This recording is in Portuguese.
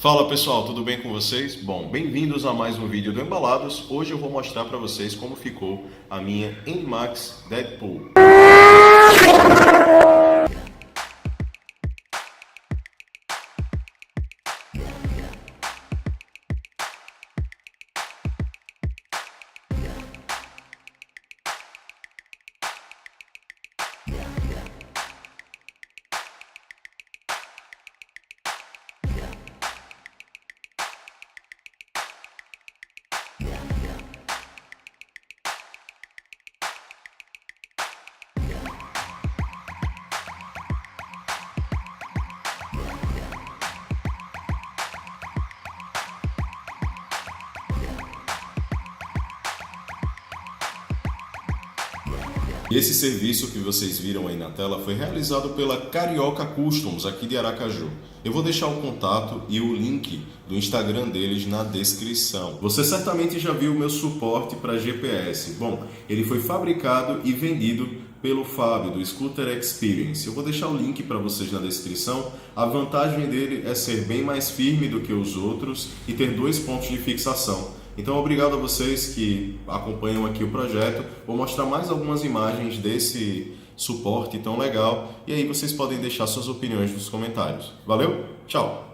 Fala pessoal, tudo bem com vocês? Bom, bem-vindos a mais um vídeo do Embalados. Hoje eu vou mostrar para vocês como ficou a minha Nmax Deadpool. Esse serviço que vocês viram aí na tela foi realizado pela Carioca Customs, aqui de Aracaju. Eu vou deixar o contato e o link do Instagram deles na descrição. Você certamente já viu o meu suporte para GPS. Bom, ele foi fabricado e vendido pelo Fábio, do Scooter Experience. Eu vou deixar o link para vocês na descrição. A vantagem dele é ser bem mais firme do que os outros e ter 2 pontos de fixação. Então, obrigado a vocês que acompanham aqui o projeto. Vou mostrar mais algumas imagens desse suporte tão legal. E aí vocês podem deixar suas opiniões nos comentários. Valeu? Tchau!